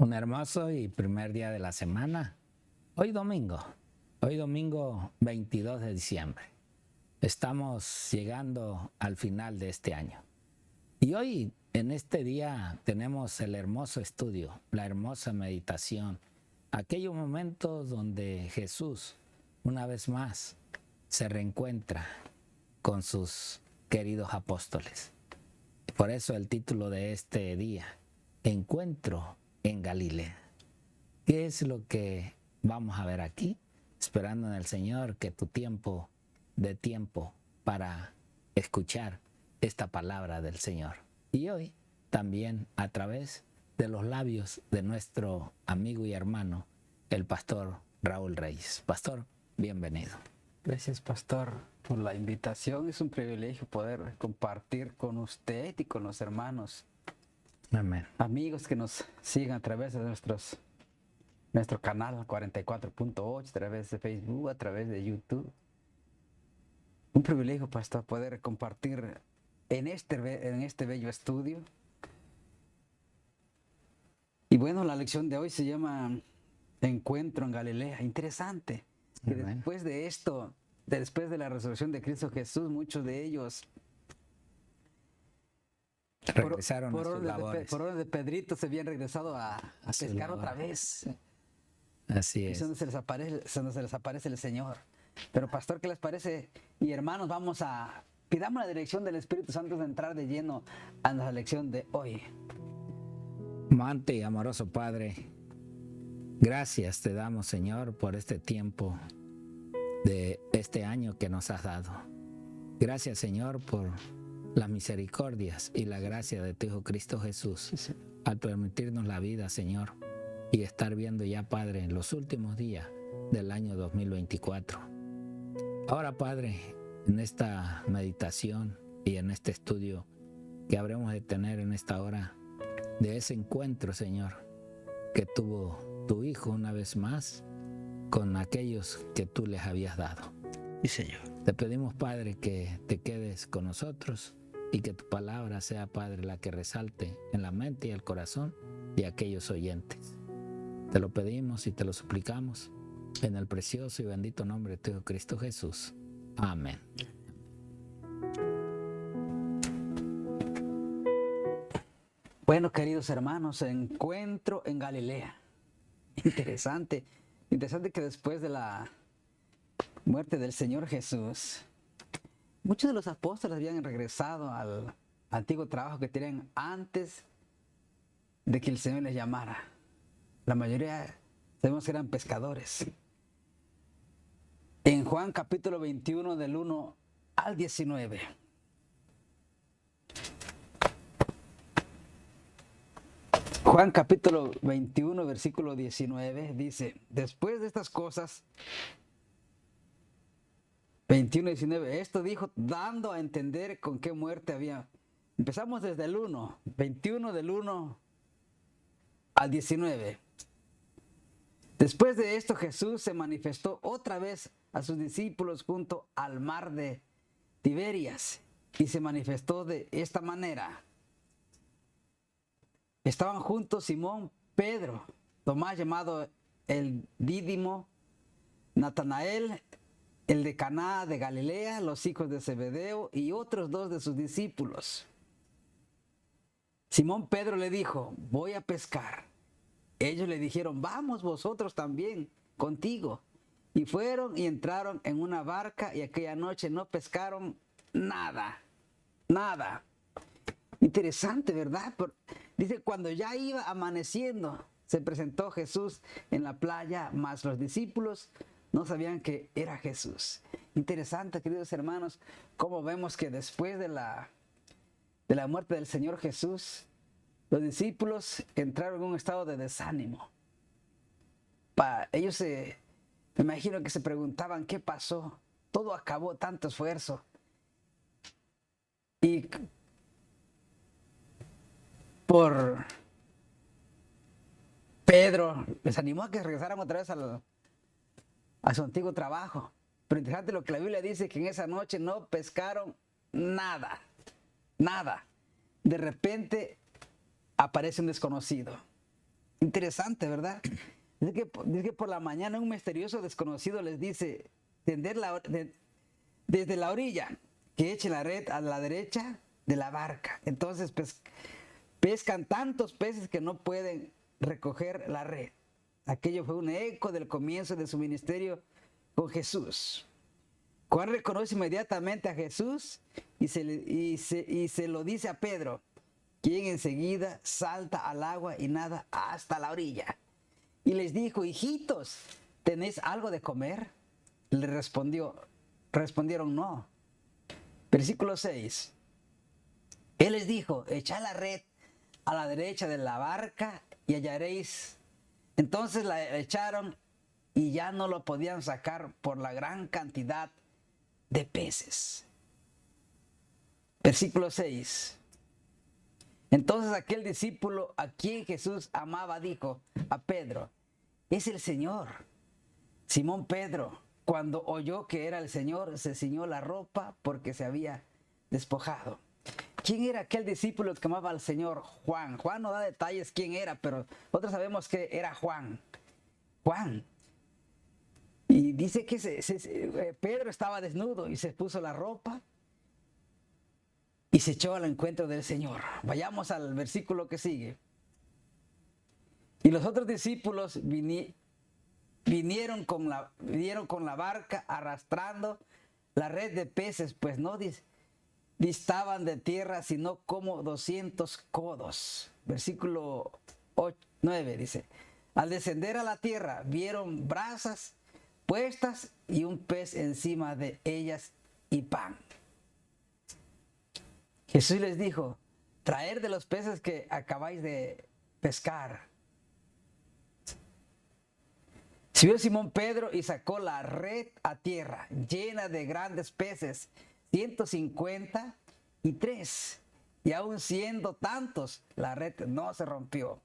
Un hermoso y primer día de la semana. Hoy domingo 22 de diciembre. Estamos llegando al final de este año. Y hoy, en este día, tenemos el hermoso estudio, la hermosa meditación, aquellos momentos donde Jesús, una vez más, se reencuentra con sus queridos apóstoles. Por eso el título de este día, Encuentro en Galilea. ¿Qué es lo que vamos a ver aquí? Esperando en el Señor que tu tiempo de tiempo para escuchar esta palabra del Señor. Y hoy también a través de los labios de nuestro amigo y hermano, el pastor Raúl Reyes. Pastor, bienvenido. Gracias, pastor, por la invitación. Es un privilegio poder compartir con usted y con los hermanos. Amén. Amigos que nos sigan a través de nuestro canal 44.8, a través de Facebook, a través de YouTube. Un privilegio, pastor, poder compartir en este bello estudio. Y bueno, la lección de hoy se llama Encuentro en Galilea. Interesante. Que después de esto, después de la resurrección de Cristo Jesús, muchos de ellos regresaron a sus labores. Por orden de Pedrito se habían regresado a pescar otra vez. Así es. Es donde se les aparece el Señor. Pero pastor, ¿qué les parece? Y hermanos, pidamos la dirección del Espíritu Santo de entrar de lleno a la lección de hoy. Amante y amoroso Padre, gracias te damos, Señor, por este tiempo de este año que nos has dado. Gracias, Señor, por las misericordias y la gracia de tu Hijo Cristo Jesús, al permitirnos la vida, Señor, y estar viendo ya, Padre, en los últimos días del año 2024. Ahora, Padre, en esta meditación y en este estudio que habremos de tener en esta hora, de ese encuentro, Señor, que tuvo tu Hijo una vez más con aquellos que tú les habías dado. Sí, Señor. Te pedimos, Padre, que te quedes con nosotros y que tu palabra sea, Padre, la que resalte en la mente y el corazón de aquellos oyentes. Te lo pedimos y te lo suplicamos en el precioso y bendito nombre de tu Hijo Cristo Jesús. Amén. Bueno, queridos hermanos, Encuentro en Galilea. Interesante que después de la muerte del Señor Jesús, muchos de los apóstoles habían regresado al antiguo trabajo que tenían antes de que el Señor les llamara. La mayoría sabemos que eran pescadores. En Juan capítulo 21 del 1 al 19. Juan capítulo 21 versículo 19 dice: después de estas cosas, 21-19, esto dijo dando a entender con qué muerte había. Empezamos desde el 1, 21 del 1 al 19. Después de esto, Jesús se manifestó otra vez a sus discípulos junto al mar de Tiberias y se manifestó de esta manera. Estaban juntos Simón, Pedro, Tomás llamado el Dídimo, Natanael, el de Caná de Galilea, los hijos de Zebedeo y otros dos de sus discípulos. Simón Pedro le dijo: voy a pescar. Ellos le dijeron: vamos vosotros también contigo. Y fueron y entraron en una barca y aquella noche no pescaron nada. Interesante, ¿verdad? Dice, cuando ya iba amaneciendo, se presentó Jesús en la playa, mas los discípulos no sabían que era Jesús. Interesante, queridos hermanos, cómo vemos que después de la muerte del Señor Jesús, los discípulos entraron en un estado de desánimo. Ellos me imagino que se preguntaban: ¿qué pasó? Todo acabó, tanto esfuerzo. Y por Pedro les animó a que regresaran otra vez a su antiguo trabajo. Pero interesante lo que la Biblia dice, que en esa noche no pescaron nada. De repente aparece un desconocido. Interesante, ¿verdad? Dice que por la mañana un misterioso desconocido les dice, desde la orilla, que eche la red a la derecha de la barca. Entonces pescan tantos peces que no pueden recoger la red. Aquello fue un eco del comienzo de su ministerio con Jesús. Juan reconoce inmediatamente a Jesús y se lo dice a Pedro, quien enseguida salta al agua y nada hasta la orilla. Y les dijo, hijitos, ¿tenéis algo de comer? Le respondieron no. Versículo 6. Él les dijo, echad la red a la derecha de la barca y hallaréis. Entonces la echaron y ya no lo podían sacar por la gran cantidad de peces. Versículo 6. Entonces aquel discípulo a quien Jesús amaba dijo a Pedro, es el Señor. Simón Pedro, cuando oyó que era el Señor, se ciñó la ropa porque se había despojado. ¿Quién era aquel discípulo que amaba al Señor? Juan. Juan no da detalles quién era, pero nosotros sabemos que era Juan. Juan. Y dice que Pedro estaba desnudo y se puso la ropa y se echó al encuentro del Señor. Vayamos al versículo que sigue. Y los otros discípulos vinieron con la barca arrastrando la red de peces, pues no distaban de tierra sino como 200 codos. Versículo 9 dice, al descender a la tierra vieron brasas puestas y un pez encima de ellas y pan. Jesús les dijo, traer de los peces que acabáis de pescar. Subió Simón Pedro y sacó la red a tierra, llena de grandes peces, 153. Y aun siendo tantos, la red no se rompió.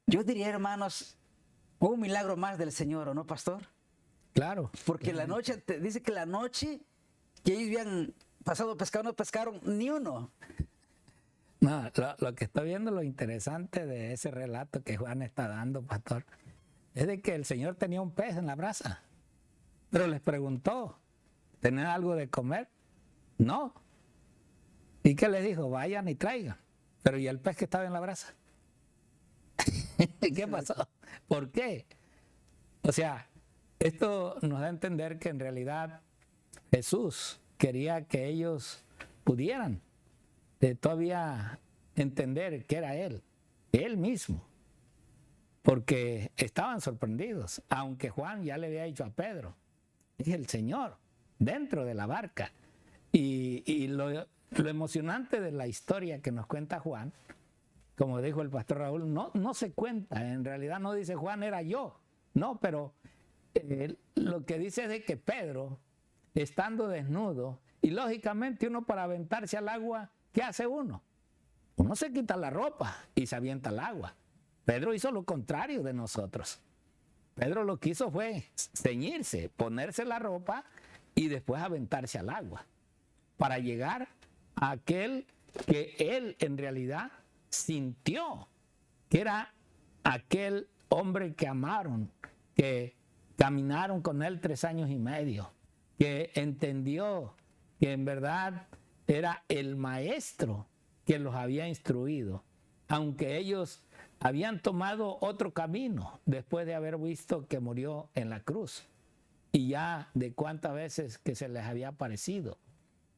Yo diría, hermanos, un milagro más del Señor, ¿o no, pastor? Claro. Porque la noche, dice que la noche que ellos habían pasado pescando, no pescaron ni uno. No, lo que estoy viendo, lo interesante de ese relato que Juan está dando, pastor, es de que el Señor tenía un pez en la brasa, pero les preguntó, ¿tenían algo de comer? No. ¿Y qué les dijo? Vayan y traigan. Pero ¿y el pez que estaba en la brasa? ¿Qué pasó? ¿Por qué? O sea, esto nos da a entender que en realidad Jesús quería que ellos pudieran todavía entender que era Él mismo, porque estaban sorprendidos, aunque Juan ya le había dicho a Pedro, es el Señor dentro de la barca. Y lo emocionante de la historia que nos cuenta Juan, como dijo el pastor Raúl, no se cuenta, en realidad no dice Juan era yo, no, pero lo que dice es de que Pedro, estando desnudo, y lógicamente uno para aventarse al agua, ¿qué hace uno? Uno se quita la ropa y se avienta al agua. Pedro hizo lo contrario de nosotros. Pedro lo que hizo fue ceñirse, ponerse la ropa y después aventarse al agua para llegar a aquel que él en realidad sintió que era aquel hombre que amaron, que caminaron con él 3 años y medio, que entendió que en verdad era el maestro que los había instruido, aunque ellos habían tomado otro camino después de haber visto que murió en la cruz y ya de cuántas veces que se les había parecido.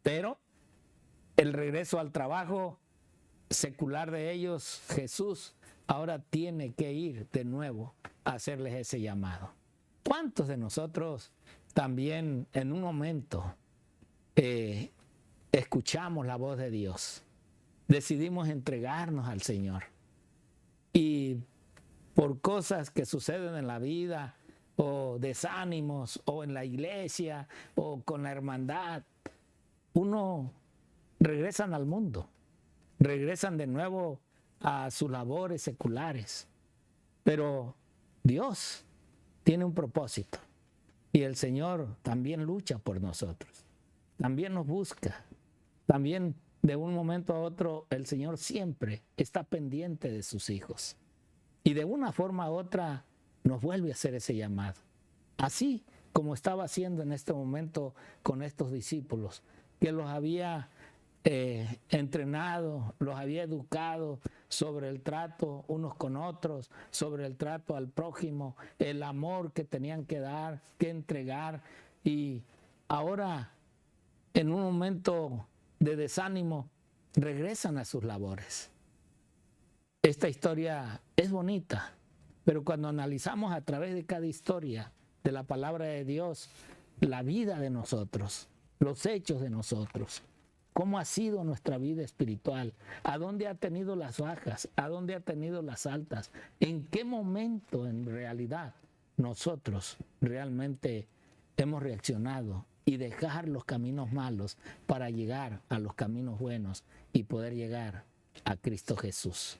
Pero el regreso al trabajo secular de ellos, Jesús ahora tiene que ir de nuevo a hacerles ese llamado. ¿Cuántos de nosotros también en un momento escuchamos la voz de Dios? Decidimos entregarnos al Señor. Y por cosas que suceden en la vida, o desánimos, o en la iglesia, o con la hermandad, uno regresan al mundo, regresan de nuevo a sus labores seculares. Pero Dios tiene un propósito y el Señor también lucha por nosotros, también nos busca, también de un momento a otro el Señor siempre está pendiente de sus hijos. Y de una forma u otra nos vuelve a hacer ese llamado. Así como estaba haciendo en este momento con estos discípulos, que los había entrenado, los había educado sobre el trato unos con otros, sobre el trato al prójimo, el amor que tenían que dar, que entregar. Y ahora, en un momento de desánimo, regresan a sus labores. Esta historia es bonita, pero cuando analizamos a través de cada historia de la palabra de Dios, la vida de nosotros, los hechos de nosotros, cómo ha sido nuestra vida espiritual, a dónde ha tenido las bajas, a dónde ha tenido las altas, en qué momento en realidad nosotros realmente hemos reaccionado y dejar los caminos malos para llegar a los caminos buenos y poder llegar a Cristo Jesús.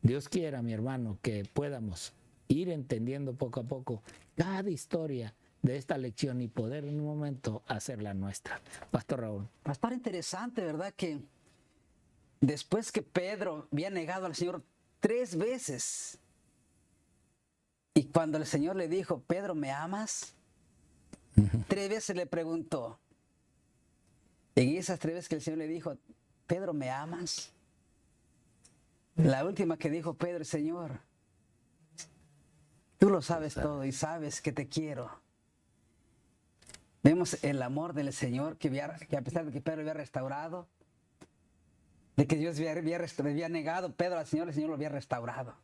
Dios quiera, mi hermano, que podamos ir entendiendo poco a poco cada historia de esta lección y poder en un momento hacerla nuestra. Pastor Raúl. Pastor, interesante, ¿verdad? Que después que Pedro había negado al Señor 3 veces, y cuando el Señor le dijo, Pedro, ¿me amas? 3 veces le preguntó. En esas 3 veces que el Señor le dijo, Pedro, ¿me amas? La última que dijo Pedro, Señor, tú lo sabes todo y sabes que te quiero. Vemos el amor del Señor que a pesar de que Pedro había restaurado, de que Dios había negado Pedro al Señor, el Señor lo había restaurado.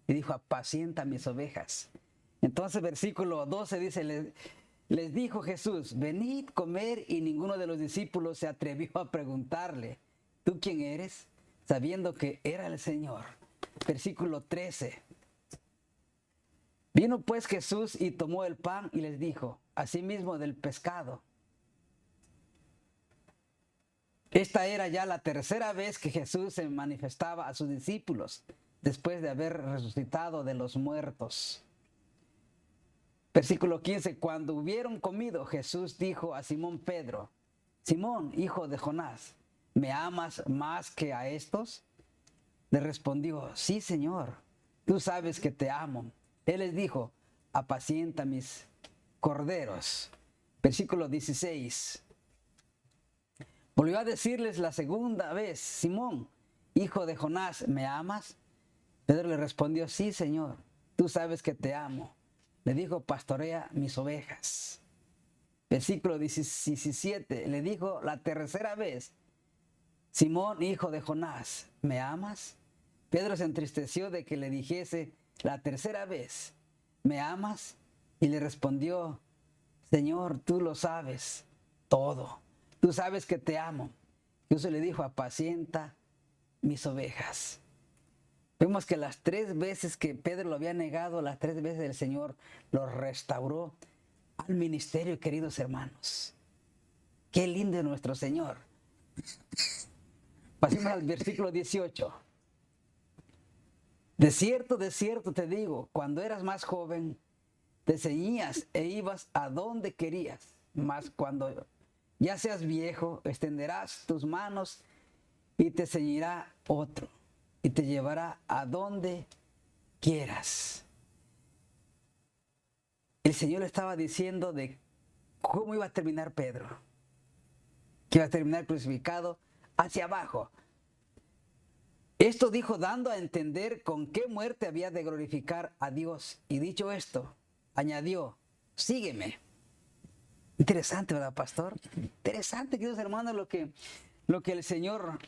Y dijo, apacienta mis ovejas. Entonces, versículo 12 dice, les dijo Jesús, venid, comer, y ninguno de los discípulos se atrevió a preguntarle, ¿tú quién eres? Sabiendo que era el Señor. Versículo 13. Vino pues Jesús y tomó el pan y les dijo, asimismo del pescado. Esta era ya la 3ª vez que Jesús se manifestaba a sus discípulos después de haber resucitado de los muertos. Versículo 15, cuando hubieron comido, Jesús dijo a Simón Pedro, Simón, hijo de Jonás, ¿me amas más que a estos? Le respondió, sí, Señor, tú sabes que te amo. Él les dijo, apacienta mis corderos. Versículo 16. Volvió a decirles la 2ª vez, Simón, hijo de Jonás, ¿me amas? Pedro le respondió, sí, Señor, tú sabes que te amo. Le dijo, pastorea mis ovejas. Versículo 17, le dijo la 3ª vez, Simón, hijo de Jonás, ¿me amas? Pedro se entristeció de que le dijese la 3ª vez, ¿me amas? Y le respondió, Señor, tú lo sabes todo. Tú sabes que te amo. Jesús le dijo, apacienta mis ovejas. Vemos que las 3 veces que Pedro lo había negado, las 3 veces el Señor lo restauró al ministerio, queridos hermanos. Qué lindo es nuestro Señor. Pasemos al versículo 18. De cierto te digo, cuando eras más joven, te ceñías e ibas a donde querías, mas cuando ya seas viejo, extenderás tus manos y te ceñirá otro, y te llevará a donde quieras. El Señor estaba diciendo de cómo iba a terminar Pedro, que iba a terminar crucificado hacia abajo. Esto dijo dando a entender con qué muerte había de glorificar a Dios. Y dicho esto, añadió, sígueme. Interesante, ¿verdad, pastor? Interesante, queridos hermanos, lo que el Señor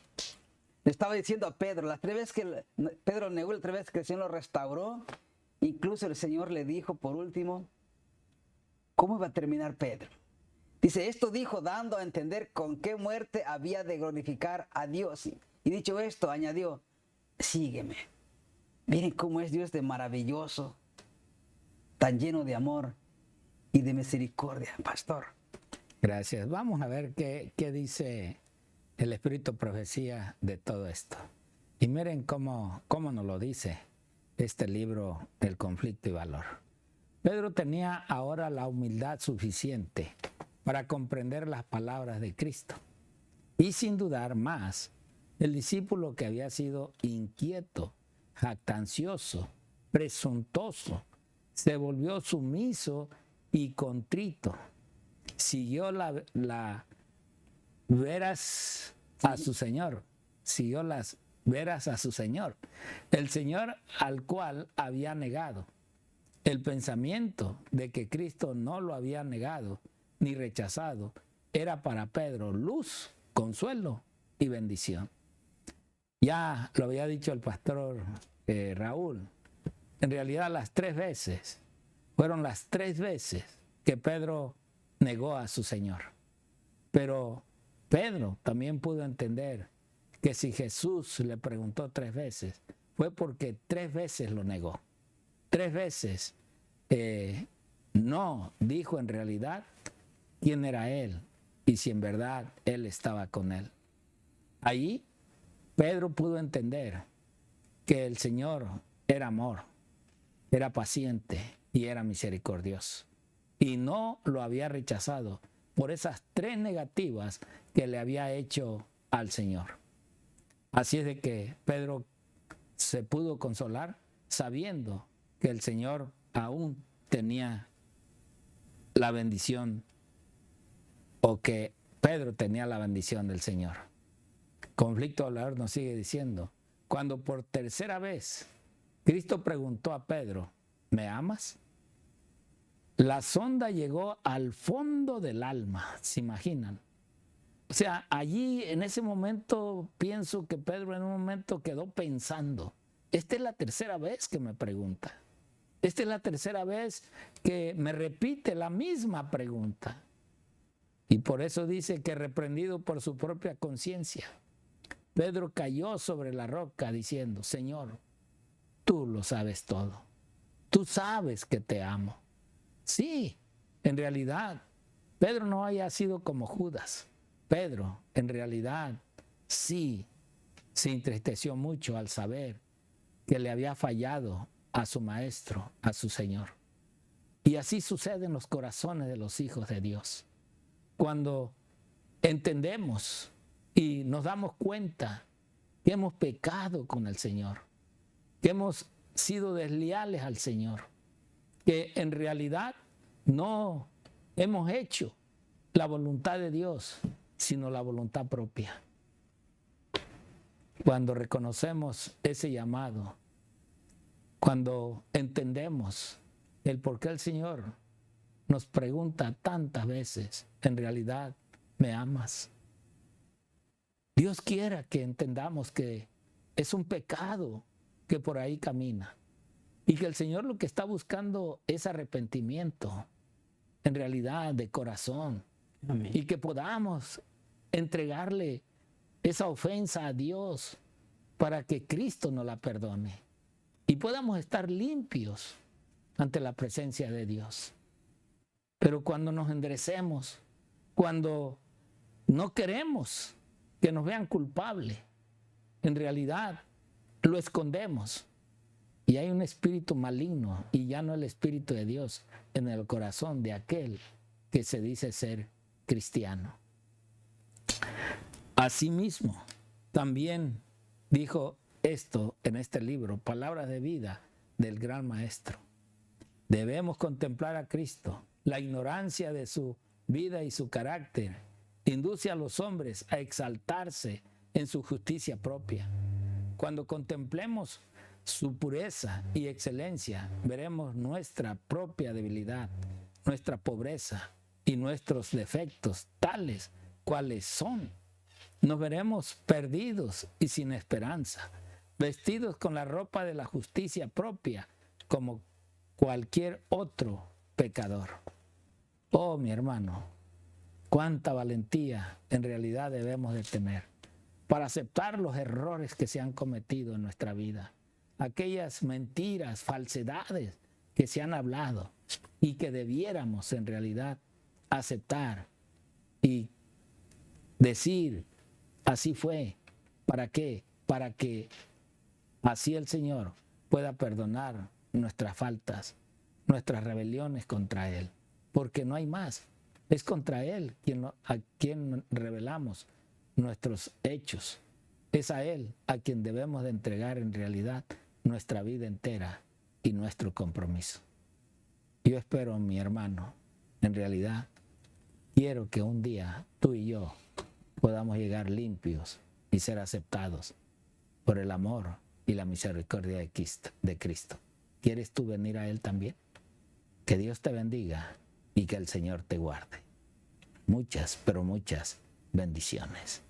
le estaba diciendo a Pedro. Las 3 veces que Pedro negó, las 3 veces que el Señor lo restauró, incluso el Señor le dijo por último, ¿cómo iba a terminar Pedro? Dice, esto dijo dando a entender con qué muerte había de glorificar a Dios. Y dicho esto, añadió, sígueme. Miren cómo es Dios de maravilloso, tan lleno de amor y de misericordia, pastor. Gracias. Vamos a ver qué dice el Espíritu Profecía de todo esto. Y miren cómo nos lo dice este libro, El conflicto y valor. Pedro tenía ahora la humildad suficiente para comprender las palabras de Cristo y sin dudar más El discípulo que había sido inquieto, jactancioso, presuntuoso, se volvió sumiso y contrito. Siguió las veras a su Señor. Siguió las veras a su Señor. El Señor al cual había negado. El pensamiento de que Cristo no lo había negado ni rechazado era para Pedro luz, consuelo y bendición. Ya lo había dicho el pastor Raúl. En realidad fueron las tres veces que Pedro negó a su Señor. Pero Pedro también pudo entender que si Jesús le preguntó 3 veces, fue porque 3 veces lo negó. 3 veces no dijo en realidad quién era él y si en verdad él estaba con él. Ahí Pedro pudo entender que el Señor era amor, era paciente y era misericordioso. Y no lo había rechazado por esas 3 negativas que le había hecho al Señor. Así es de que Pedro se pudo consolar sabiendo que el Señor aún tenía la bendición, o que Pedro tenía la bendición del Señor. Conflicto Hablador nos sigue diciendo, cuando por 3ª vez Cristo preguntó a Pedro, ¿me amas? La sonda llegó al fondo del alma, ¿se imaginan? O sea, allí en ese momento pienso que Pedro en un momento quedó pensando, esta es la 3ª vez que me pregunta. Esta es la 3ª vez que me repite la misma pregunta. Y por eso dice que reprendido por su propia conciencia, Pedro cayó sobre la roca diciendo, Señor, tú lo sabes todo. Tú sabes que te amo. Sí, en realidad, Pedro no haya sido como Judas. Pedro, en realidad, sí, se entristeció mucho al saber que le había fallado a su maestro, a su Señor. Y así sucede en los corazones de los hijos de Dios. Cuando entendemos y nos damos cuenta que hemos pecado con el Señor, que hemos sido desleales al Señor, que en realidad no hemos hecho la voluntad de Dios, sino la voluntad propia. Cuando reconocemos ese llamado, cuando entendemos el por qué el Señor nos pregunta tantas veces, en realidad, ¿me amas? Dios quiera que entendamos que es un pecado que por ahí camina y que el Señor lo que está buscando es arrepentimiento, en realidad de corazón. Amén. Y que podamos entregarle esa ofensa a Dios para que Cristo nos la perdone y podamos estar limpios ante la presencia de Dios. Pero cuando nos enderecemos, cuando no queremos que nos vean culpables, en realidad lo escondemos y hay un espíritu maligno y ya no el espíritu de Dios en el corazón de aquel que se dice ser cristiano. Asimismo, también dijo esto en este libro, Palabras de Vida del Gran Maestro. Debemos contemplar a Cristo. La ignorancia de su vida y su carácter induce a los hombres a exaltarse en su justicia propia. Cuando contemplemos su pureza y excelencia, veremos nuestra propia debilidad, nuestra pobreza y nuestros defectos tales cuales son. Nos veremos perdidos y sin esperanza, vestidos con la ropa de la justicia propia como cualquier otro pecador. Oh, mi hermano, cuánta valentía en realidad debemos de tener para aceptar los errores que se han cometido en nuestra vida, aquellas mentiras, falsedades que se han hablado y que debiéramos en realidad aceptar y decir, así fue. ¿Para qué? Para que así el Señor pueda perdonar nuestras faltas, nuestras rebeliones contra Él, porque no hay más. Es contra Él a quien revelamos nuestros hechos. Es a Él a quien debemos de entregar en realidad nuestra vida entera y nuestro compromiso. Yo espero, mi hermano, en realidad, quiero que un día tú y yo podamos llegar limpios y ser aceptados por el amor y la misericordia de Cristo. ¿Quieres tú venir a Él también? Que Dios te bendiga y que el Señor te guarde. Muchas, pero muchas bendiciones.